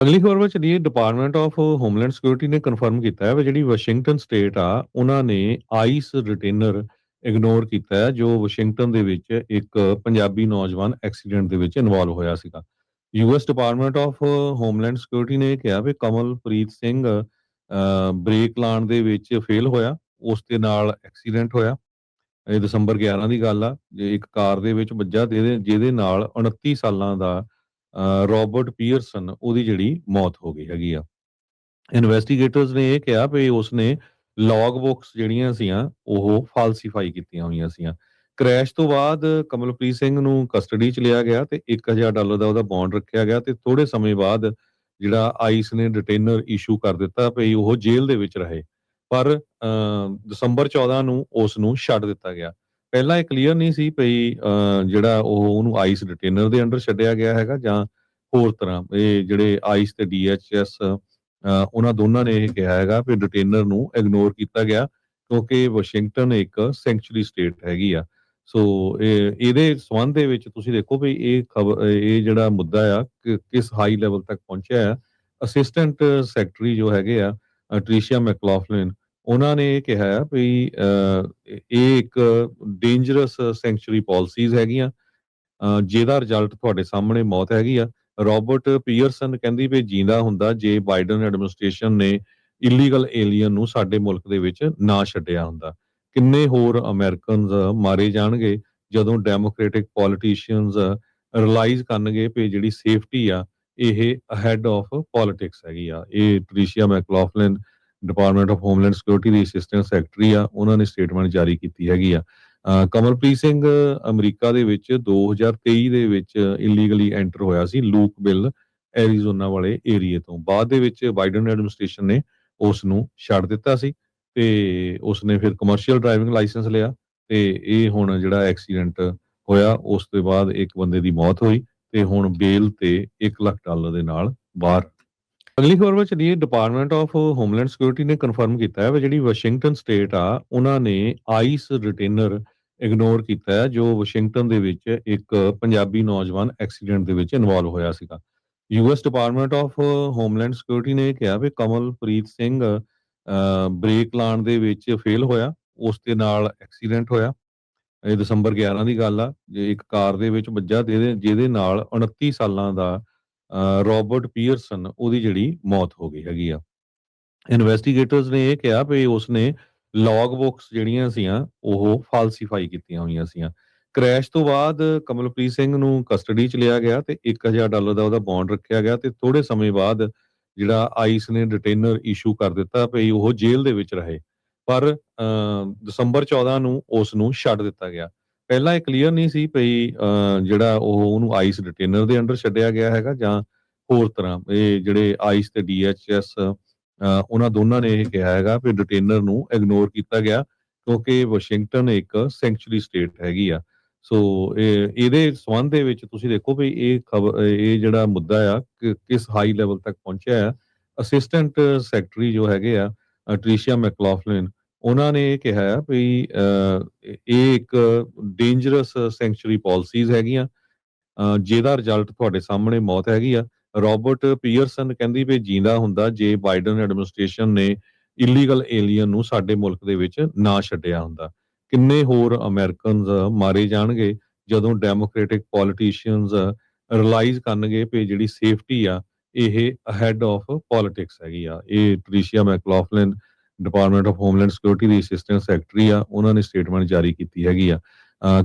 ਅਗਲੀ ਖਬਰ ਵਿੱਚ ਚਲੀਏ। ਡਿਪਾਰਟਮੈਂਟ ਆਫ ਹੋਮਲੈਂਡ ਸਿਕਿਉਰਿਟੀ ਨੇ ਕਨਫਰਮ ਕੀਤਾ ਹੈ ਵੀ ਜਿਹੜੀ ਵਾਸ਼ਿੰਗਟਨ ਸਟੇਟ ਆ ਉਹਨਾਂ ਨੇ ਆਈਸ ਰਿਟੇਨਰ ਇਗਨੋਰ ਕੀਤਾ ਹੈ ਜੋ ਵਾਸ਼ਿੰਗਟਨ ਦੇ ਵਿੱਚ ਇੱਕ ਪੰਜਾਬੀ ਨੌਜਵਾਨ ਐਕਸੀਡੈਂਟ ਦੇ ਵਿੱਚ ਇਨਵੋਲਵ ਹੋਇਆ ਸੀਗਾ। US department of homeland security ਨੇ ਕਿਹਾ ਵੀ ਕਮਲਪ੍ਰੀਤ ਸਿੰਘ ਬ੍ਰੇਕ ਲਾਉਣ ਦੇ ਵਿੱਚ ਫੇਲ ਹੋਇਆ, ਉਸ ਦੇ ਨਾਲ ਐਕਸੀਡੈਂਟ ਹੋਇਆ। ਇਹ ਦਸੰਬਰ 11 ਦੀ ਗੱਲ ਆ। ਜੇ ਇੱਕ ਕਾਰ ਦੇ ਵਿੱਚ ਵੱਜਾ ਜਿਹਦੇ ਨਾਲ 29 ਸਾਲਾਂ ਦਾ ਰੋਬਰਟ ਪੀਅਰਸਨ ਉਹਦੀ ਜਿਹੜੀ ਮੌਤ ਹੋ ਗਈ ਹੈਗੀ ਆ। ਇਨਵੈਸਟੀਗੇਟਰਸ ਨੇ ਇਹ ਕਿਹਾ ਵੀ ਉਸਨੇ ਲੌਗ ਬੁੱਕਸ ਜਿਹੜੀਆਂ ਸੀਆਂ ਉਹ ਫਾਲਸੀਫਾਈ ਕੀਤੀਆਂ ਹੋਈਆਂ ਸੀਆਂ। ਕ੍ਰੈਸ਼ ਤੋਂ ਬਾਅਦ ਕਮਲਪ੍ਰੀਤ ਸਿੰਘ ਨੂੰ ਕਸਟਡੀ 'ਚ ਲਿਆ ਗਿਆ ਤੇ $1000 ਦਾ ਉਹਦਾ ਬੌਂਡ ਰੱਖਿਆ ਗਿਆ ਤੇ ਥੋੜੇ ਸਮੇਂ ਬਾਅਦ ਜਿਹੜਾ ਆਈਸ ਨੇ ਡਿਟੇਨਰ ਇਸ਼ੂ ਕਰ ਦਿੱਤਾ ਵੀ ਉਹ ਜੇਲ੍ਹ ਦੇ ਵਿੱਚ ਰਹੇ। ਪਰ ਦਸੰਬਰ 14 ਨੂੰ ਉਸ ਨੂੰ ਛੱਡ ਦਿੱਤਾ ਗਿਆ। ਪਹਿਲਾਂ ਇਹ ਕਲੀਅਰ ਨਹੀਂ ਸੀ ਵੀ ਜਿਹੜਾ ਉਹਨੂੰ ਆਈਸ ਡਿਟੇਨਰ ਦੇ ਅੰਡਰ ਛੱਡਿਆ ਗਿਆ ਹੈਗਾ ਜਾਂ ਹੋਰ ਤਰ੍ਹਾਂ। ਇਹ ਜਿਹੜੇ ਆਈਸ ਤੇ ਡੀਐਚਐਸ ਉਹਨਾਂ ਦੋਨਾਂ ਨੇ ਇਹ ਕਿਹਾ ਹੈਗਾ ਵੀ ਡਿਟੇਨਰ ਨੂੰ ਇਗਨੋਰ ਕੀਤਾ ਗਿਆ ਕਿਉਂਕਿ ਵਾਸ਼ਿੰਗਟਨ ਇੱਕ ਸੈਂਕਚੁਰੀ ਸਟੇਟ ਹੈਗੀ ਆ। ਸੋ ਇਹਦੇ ਸੰਬੰਧ ਦੇ ਵਿੱਚ ਤੁਸੀਂ ਦੇਖੋ ਵੀ ਇਹ ਜਿਹੜਾ ਮੁੱਦਾ ਆ ਕਿਸ ਹਾਈ ਲੈਵਲ ਤੱਕ ਪਹੁੰਚਿਆ ਆ। ਅਸਿਸਟੈਂਟ ਸੈਕਟਰੀ ਜੋ ਹੈਗੇ ਆ ਟ੍ਰੀਸ਼ੀਆ ਮੈਕਲੌਫਲਿਨ, ਉਹਨਾਂ ਨੇ ਇਹ ਕਿਹਾ ਆ ਵੀ ਇਹ ਇੱਕ ਡੇਂਜਰਸ ਸੈਂਕਚੁਰੀ ਪਾਲਿਸੀਜ਼ ਹੈਗੀਆਂ ਜਿਹਦਾ ਰਿਜ਼ਲਟ ਤੁਹਾਡੇ ਸਾਹਮਣੇ ਮੌਤ ਹੈਗੀ ਆ। ਰੋਬਰਟ ਪੀਅਰਸਨ ਕਹਿੰਦੀ ਵੀ ਜਿੰਦਾ ਹੁੰਦਾ ਜੇ ਬਾਈਡਨ ਐਡਮਿਨਿਸਟ੍ਰੇਸ਼ਨ ਨੇ ਇਲੀਗਲ ਏਲੀਅਨ ਨੂੰ ਸਾਡੇ ਮੁਲਕ ਦੇ ਵਿੱਚ ਨਾ ਛੱਡਿਆ ਹੁੰਦਾ। ਕਿੰਨੇ ਹੋਰ ਅਮਰੀਕਨਜ਼ ਮਾਰੇ ਜਾਣਗੇ ਜਦੋਂ ਡੈਮੋਕ੍ਰੈਟਿਕ ਪੋਲੀਟੀਸ਼ੀਅਨਜ਼ ਰਿਅਲਾਈਜ਼ ਕਰਨਗੇ ਵੀ ਜਿਹੜੀ ਸੇਫਟੀ ਆ ਇਹ ਅਹੈਡ ਆਫ ਪੋਲਿਟਿਕਸ ਹੈਗੀ ਆ। ਇਹ ਟ੍ਰੀਸ਼ੀਆ ਮੈਕਲੌਫਲਿਨ department of homeland security the assistant secretary ਆ, ਉਹਨਾਂ ਨੇ ਸਟੇਟਮੈਂਟ ਜਾਰੀ ਕੀਤੀ ਹੈਗੀ ਆ। ਕਮਲਪ੍ਰੀਤ ਸਿੰਘ ਅਮਰੀਕਾ ਦੇ ਵਿੱਚ 2023 ਦੇ ਵਿੱਚ ਇਲੀਗਲੀ ਐਂਟਰ ਹੋਇਆ ਸੀ ਲੂਕਵਿਲ ਐਰੀਜ਼ੋਨਾ ਵਾਲੇ ਏਰੀਏ ਤੋਂ। ਬਾਅਦ ਦੇ ਵਿੱਚ ਬਾਈਡਨ ਐਡਮਿਨਿਸਟ੍ਰੇਸ਼ਨ ਨੇ ਉਸ ਨੂੰ ਛੱਡ ਦਿੱਤਾ ਸੀ ਤੇ ਉਸਨੇ ਫਿਰ ਕਮਰਸ਼ੀਅਲ ਡਰਾਈਵਿੰਗ ਲਾਇਸੈਂਸ ਲਿਆ ਤੇ ਇਹ ਹੁਣ ਜਿਹੜਾ ਐਕਸੀਡੈਂਟ ਹੋਇਆ ਉਸ ਤੋਂ ਬਾਅਦ ਇੱਕ ਬੰਦੇ ਦੀ ਮੌਤ ਹੋਈ ਤੇ ਹੁਣ ਬੇਲ ਤੇ $1 ਲੱਖ ਦੇ ਨਾਲ ਬਾਹਰ। ਅਗਲੀ ਖਬਰ ਵਿੱਚ ਚਲੀਏ। ਡਿਪਾਰਟਮੈਂਟ ਆਫ ਹੋਮਲੈਂਡ ਸਿਕਿਉਰਿਟੀ ਨੇ ਕਨਫਰਮ ਕੀਤਾ ਹੈ ਵੀ ਜਿਹੜੀ ਵਾਸ਼ਿੰਗਟਨ ਸਟੇਟ ਆ ਉਹਨਾਂ ਨੇ ਆਈਸ ਰਿਟੇਨਰ ਇਗਨੋਰ ਕੀਤਾ ਹੈ ਜੋ ਵਾਸ਼ਿੰਗਟਨ ਦੇ ਵਿੱਚ ਇੱਕ ਪੰਜਾਬੀ ਨੌਜਵਾਨ ਐਕਸੀਡੈਂਟ ਦੇ ਵਿੱਚ ਇਨਵੋਲਵ ਹੋਇਆ ਸੀਗਾ। US department of homeland security ਨੇ ਕਿਹਾ ਵੀ ਕਮਲਪ੍ਰੀਤ ਸਿੰਘ ਬ੍ਰੇਕ ਲਾਉਣ ਦੇ ਵਿੱਚ ਫੇਲ ਹੋਇਆ, ਉਸ ਦੇ ਨਾਲ ਐਕਸੀਡੈਂਟ ਹੋਇਆ। ਇਹ ਦਸੰਬਰ 11 ਦੀ ਗੱਲ ਆ। ਜੇ ਇੱਕ ਕਾਰ ਦੇ ਵਿੱਚ ਵੱਜਾ ਜਿਹਦੇ ਨਾਲ 29 ਸਾਲਾਂ ਦਾ ਰੋਬਰਟ ਪੀਅਰਸਨ ਉਹਦੀ ਜਿਹੜੀ ਮੌਤ ਹੋ ਗਈ ਹੈਗੀ ਆ। ਇਨਵੈਸਟੀਗੇਟਰਸ ਨੇ ਇਹ ਕਿਹਾ ਵੀ ਉਸਨੇ ਲੌਗ ਬੁੱਕਸ ਜਿਹੜੀਆਂ ਸੀਆਂ ਉਹ ਫਾਲਸੀਫਾਈ ਕੀਤੀਆਂ ਹੋਈਆਂ ਸੀਆਂ। ਕ੍ਰੈਸ਼ ਤੋਂ ਬਾਅਦ ਕਮਲਪ੍ਰੀਤ ਸਿੰਘ ਨੂੰ ਕਸਟਡੀ 'ਚ ਲਿਆ ਗਿਆ ਤੇ $1000 ਦਾ ਉਹਦਾ ਬੌਂਡ ਰੱਖਿਆ ਗਿਆ ਤੇ ਥੋੜੇ ਸਮੇਂ ਬਾਅਦ ਜਿਹੜਾ ਆਈਸ ਨੇ ਡਿਟੇਨਰ ਇਸ਼ੂ ਕਰ ਦਿੱਤਾ ਵੀ ਉਹ ਜੇਲ੍ਹ ਦੇ ਵਿੱਚ ਰਹੇ। ਪਰ ਦਸੰਬਰ 14 ਨੂੰ ਉਸ ਨੂੰ ਛੱਡ ਦਿੱਤਾ ਗਿਆ। ਪਹਿਲਾਂ ਇਹ ਕਲੀਅਰ ਨਹੀਂ ਸੀ ਵੀ ਜਿਹੜਾ ਉਹਨੂੰ ਆਈਸ ਡਿਟੇਨਰ ਦੇ ਅੰਡਰ ਛੱਡਿਆ ਗਿਆ ਹੈਗਾ ਜਾਂ ਹੋਰ ਤਰ੍ਹਾਂ। ਇਹ ਜਿਹੜੇ ਆਈਸ ਤੇ ਡੀਐਚਐਸ ਉਹਨਾਂ ਦੋਨਾਂ ਨੇ ਇਹ ਕਿਹਾ ਹੈਗਾ ਵੀ ਡਿਟੇਨਰ ਨੂੰ ਇਗਨੋਰ ਕੀਤਾ ਗਿਆ ਕਿਉਂਕਿ ਵਾਸ਼ਿੰਗਟਨ ਇੱਕ ਸੈਂਕਚੁਰੀ ਸਟੇਟ ਹੈਗੀ ਆ। ਸੋ ਇਹਦੇ ਸੰਬੰਧ ਦੇ ਵਿੱਚ ਤੁਸੀਂ ਦੇਖੋ ਵੀ ਇਹ ਜਿਹੜਾ ਮੁੱਦਾ ਆ ਕਿਸ ਹਾਈ ਲੈਵਲ ਤੱਕ ਪਹੁੰਚਿਆ ਆ। ਅਸਿਸਟੈਂਟ ਸੈਕਟਰੀ ਜੋ ਹੈਗੇ ਆ ਟ੍ਰੀਸ਼ੀਆ ਮੈਕਲੌਫਲਿਨ, ਉਹਨਾਂ ਨੇ ਇਹ ਕਿਹਾ ਆ ਵੀ ਇਹ ਇੱਕ ਡੇਂਜਰਸ ਸੈਂਕਚੁਰੀ ਪਾਲਿਸੀਜ਼ ਹੈਗੀਆਂ ਜਿਹਦਾ ਰਿਜ਼ਲਟ ਤੁਹਾਡੇ ਸਾਹਮਣੇ ਮੌਤ ਹੈਗੀ ਆ। ਰੋਬਰਟ ਪੀਅਰਸਨ ਕਹਿੰਦੀ ਵੀ ਜਿੰਦਾ ਹੁੰਦਾ ਜੇ ਬਾਈਡਨ ਐਡਮਿਨਿਸਟ੍ਰੇਸ਼ਨ ਨੇ ਇਲੀਗਲ ਏਲੀਅਨ ਨੂੰ ਸਾਡੇ ਮੁਲਕ ਦੇ ਵਿੱਚ ਨਾ ਛੱਡਿਆ ਹੁੰਦਾ। ਕਿੰਨੇ ਹੋਰ ਅਮਰੀਕਨਜ਼ ਮਾਰੇ ਜਾਣਗੇ ਜਦੋਂ ਡੈਮੋਕ੍ਰੈਟਿਕ ਪੋਲੀਟੀਸ਼ੀਅਨਜ਼ ਰਿਅਲਾਈਜ਼ ਕਰਨਗੇ ਵੀ ਜਿਹੜੀ ਸੇਫਟੀ ਆ ਇਹ ਅਹੈਡ ਆਫ ਪੋਲਿਟਿਕਸ ਹੈਗੀ ਆ। ਇਹ ਟ੍ਰੀਸ਼ੀਆ ਮੈਕਲੌਫਲਿਨ department of homeland security the assistant secretary ਆ, ਉਹਨਾਂ ਨੇ ਸਟੇਟਮੈਂਟ ਜਾਰੀ ਕੀਤੀ ਹੈਗੀ ਆ।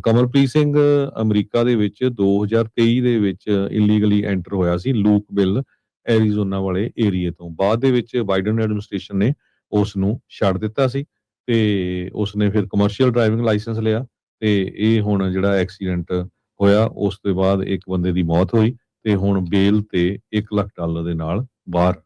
ਕਮਲਪ੍ਰੀਤ ਸਿੰਘ ਅਮਰੀਕਾ ਦੇ ਵਿੱਚ 2023 ਦੇ ਵਿੱਚ ਇਲੀਗਲੀ ਐਂਟਰ ਹੋਇਆ ਸੀ ਲੂਕਵਿਲ ਐਰੀਜ਼ੋਨਾ ਵਾਲੇ ਏਰੀਏ ਤੋਂ। ਬਾਅਦ ਦੇ ਵਿੱਚ ਬਾਈਡਨ ਐਡਮਿਨਿਸਟ੍ਰੇਸ਼ਨ ਨੇ ਉਸ ਨੂੰ ਛੱਡ ਦਿੱਤਾ ਸੀ ਤੇ ਉਸਨੇ ਫਿਰ ਕਮਰਸ਼ੀਅਲ ਡਰਾਈਵਿੰਗ ਲਾਇਸੈਂਸ ਲਿਆ ਤੇ ਇਹ ਹੁਣ ਜਿਹੜਾ ਐਕਸੀਡੈਂਟ ਹੋਇਆ ਉਸ ਤੋਂ ਬਾਅਦ ਇੱਕ ਬੰਦੇ ਦੀ ਮੌਤ ਹੋਈ ਤੇ ਹੁਣ ਬੇਲ ਤੇ $1 ਲੱਖ ਦੇ ਨਾਲ ਬਾਹਰ।